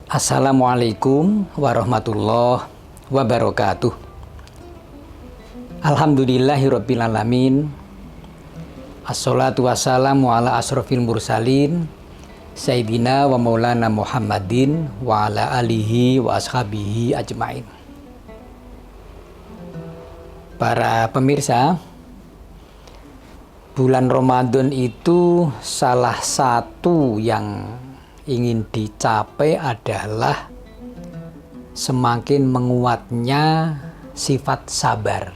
Assalamualaikum warahmatullahi wabarakatuh. Alhamdulillahirabbil alamin. Assalatu wassalamu ala asrofil mursalin Sayyidina wa maulana Muhammadin wa ala alihi wa ashabihi ajmain. Para pemirsa, bulan Ramadan itu salah satu yang ingin dicapai adalah semakin menguatnya sifat sabar.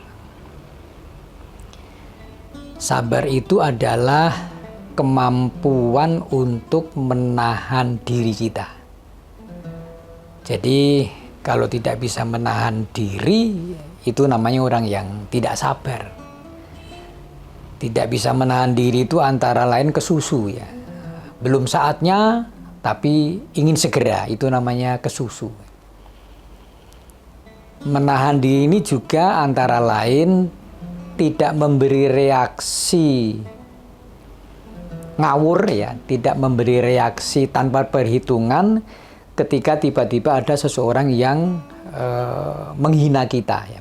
Sabar itu adalah kemampuan untuk menahan diri kita. Jadi kalau tidak bisa menahan diri, itu namanya orang yang tidak sabar. Tidak bisa menahan diri itu antara lain kesusu ya. Belum saatnya tapi ingin segera, itu namanya kesusu. Menahan diri ini juga antara lain tidak memberi reaksi ngawur ya, tidak memberi reaksi tanpa perhitungan ketika tiba-tiba ada seseorang yang menghina kita ya.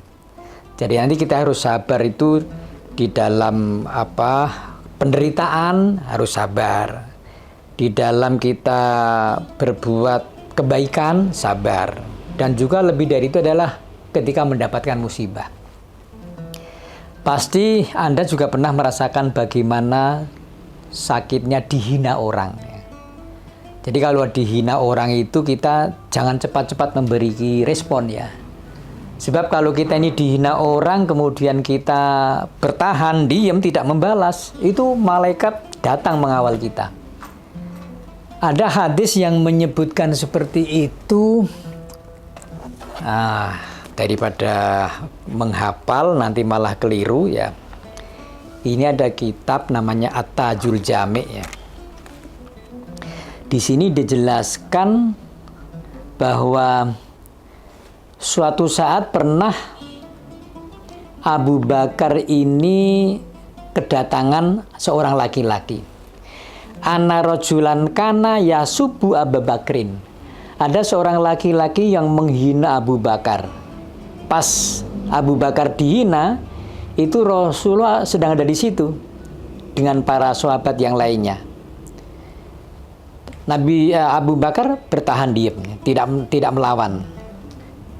Jadi nanti kita harus sabar itu di dalam penderitaan harus sabar. Di dalam kita berbuat kebaikan, sabar. Dan juga lebih dari itu adalah ketika mendapatkan musibah. Pasti Anda juga pernah merasakan bagaimana sakitnya dihina orang. Jadi kalau dihina orang itu kita jangan cepat-cepat memberi respon ya. Sebab kalau kita ini dihina orang kemudian kita bertahan, diam, tidak membalas, itu malaikat datang mengawal kita. Ada hadis yang menyebutkan seperti itu. Daripada menghafal nanti malah keliru ya. Ini ada kitab namanya At-Tajul Jami' ya. Di sini dijelaskan bahwa suatu saat pernah Abu Bakar ini kedatangan seorang laki-laki. Ana rajulan kana yasubu Abu Bakrin. Ada seorang laki-laki yang menghina Abu Bakar. Pas Abu Bakar dihina, itu Rasulullah sedang ada di situ dengan para sahabat yang lainnya. Abu Bakar bertahan diam, tidak melawan.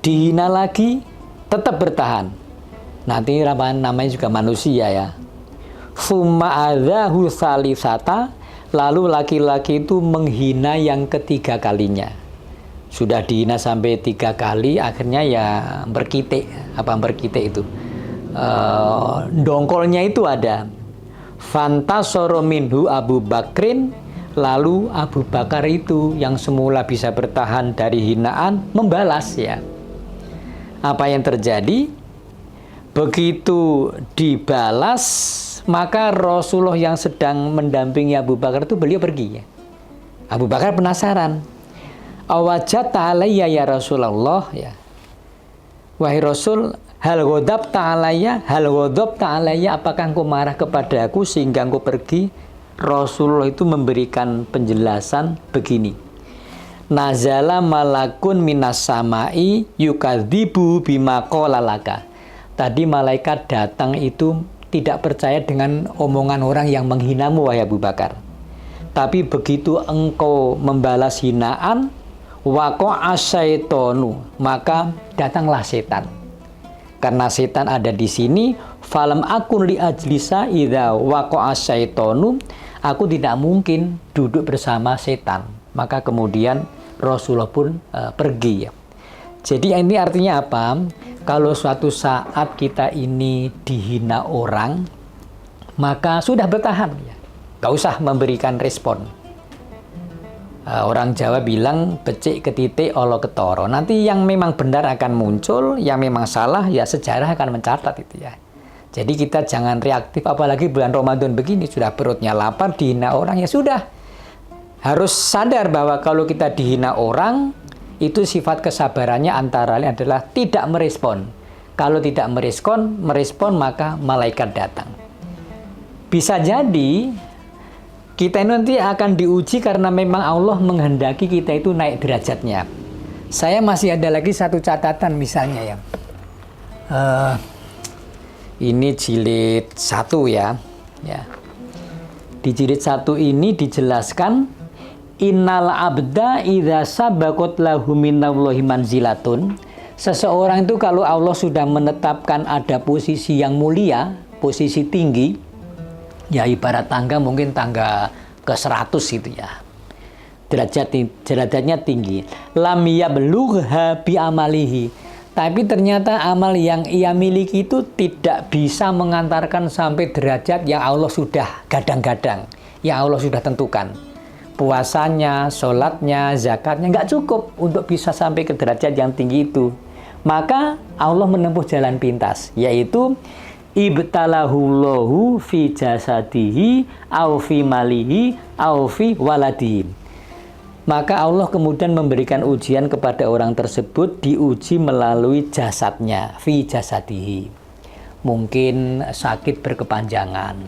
Dihina lagi, tetap bertahan. Nanti namanya juga manusia ya. Summa adzahu salisata. Lalu laki-laki itu menghina yang ketiga kalinya. Sudah dihina sampai 3 kali, akhirnya ya berkitik. Apa berkitik itu? Dongkolnya itu ada. Fantasoro minhu Abu Bakrin. Lalu Abu Bakar itu yang semula bisa bertahan dari hinaan, membalas ya. Apa yang terjadi? Begitu dibalas, maka Rasulullah yang sedang mendampingi Abu Bakar itu beliau pergi ya. Abu Bakar penasaran. Awajata alayya ya Rasulullah ya. Wahai Rasul, hal ghadabta alayya, apakah engkau marah kepada aku sehingga engkau pergi? Rasulullah itu memberikan penjelasan begini. Nazala malakun minas samai yukadzibu bima qala laka. Tadi malaikat datang itu tidak percaya dengan omongan orang yang menghinamu wahai Abu Bakar. Tapi begitu engkau membalas hinaan, waqa'a syaitonu, maka datanglah setan. Karena setan ada di sini, falam akun li ajlisa idza waqa'a syaitonu, aku tidak mungkin duduk bersama setan. Maka kemudian Rasulullah pun pergi ya. Jadi ini artinya apa? Kalau suatu saat kita ini dihina orang, maka sudah bertahan ya. Gak usah memberikan respon. Orang Jawa bilang becik ketitik olo ketoro. Nanti yang memang benar akan muncul, yang memang salah ya sejarah akan mencatat itu ya. Jadi kita jangan reaktif, apalagi bulan Ramadan begini, sudah perutnya lapar, dihina orang ya sudah. Harus sadar bahwa kalau kita dihina orang, itu sifat kesabarannya antara lain adalah tidak merespon. Kalau tidak merespon maka malaikat datang. Bisa jadi kita ini nanti akan diuji karena memang Allah menghendaki kita itu naik derajatnya. Saya masih ada lagi satu catatan misalnya ya. Ini jilid 1 ya. Di jilid 1 ini dijelaskan innal abda idza sabaqat lahu minallahi manzilatun. Seseorang itu kalau Allah sudah menetapkan ada posisi yang mulia, posisi tinggi, ya ibarat tangga, mungkin tangga ke 100 gitu ya. Derajatnya tinggi. Lam yablugha bi amalihi. Tapi ternyata amal yang ia miliki itu tidak bisa mengantarkan sampai derajat yang Allah sudah gadang-gadang, yang Allah sudah tentukan. Puasanya, sholatnya, zakatnya nggak cukup untuk bisa sampai ke derajat yang tinggi itu. Maka Allah menempuh jalan pintas, yaitu ibtalahullahu fi jasadihi au fi malihi au fi waladihi. Maka Allah kemudian memberikan ujian kepada orang tersebut, diuji melalui jasadnya, fi jasadihi. Mungkin sakit berkepanjangan.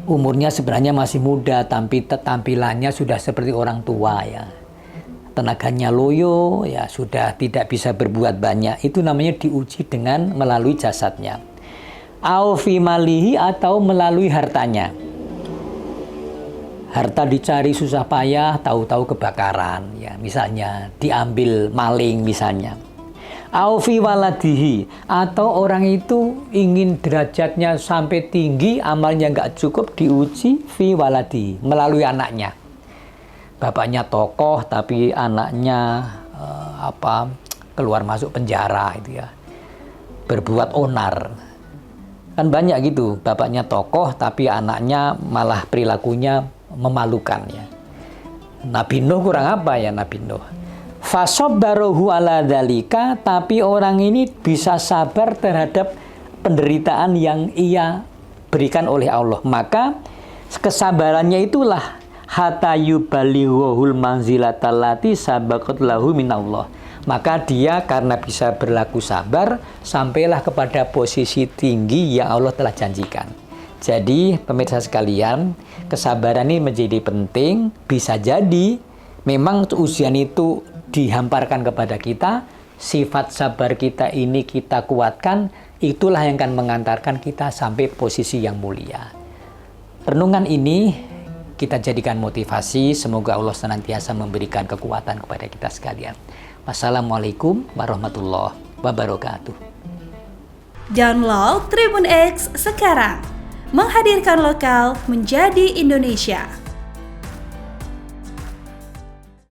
Umurnya sebenarnya masih muda, tapi tampilannya sudah seperti orang tua ya. Tenaganya loyo, ya sudah tidak bisa berbuat banyak. Itu namanya diuji dengan melalui jasadnya. Au fi malihi, atau melalui hartanya. Harta dicari susah payah, tahu-tahu kebakaran, ya misalnya diambil maling misalnya. Au fi waladihi, atau orang itu ingin derajatnya sampai tinggi, amalnya nggak cukup, diuji fi waladihi, melalui anaknya. Bapaknya tokoh tapi anaknya keluar masuk penjara itu ya, berbuat onar. Kan banyak gitu, bapaknya tokoh tapi anaknya malah perilakunya memalukan ya. Nabi Nuh kurang apa ya Nabi Nuh? Fasobbarohu ala dzalika, tapi orang ini bisa sabar terhadap penderitaan yang ia berikan oleh Allah. Maka kesabarannya itulah hatta yubalighuhul manzilatallati sabaqat lahu minallah. Maka dia karena bisa berlaku sabar, sampailah kepada posisi tinggi yang Allah telah janjikan. Jadi pemirsa sekalian, kesabaran ini menjadi penting. Bisa jadi memang ujian itu dihamparkan kepada kita, sifat sabar kita ini kita kuatkan, itulah yang akan mengantarkan kita sampai posisi yang mulia. Renungan ini kita jadikan motivasi, semoga Allah senantiasa memberikan kekuatan kepada kita sekalian. Wassalamualaikum warahmatullahi wabarakatuh. Download Tribun X sekarang, menghadirkan lokal menjadi Indonesia.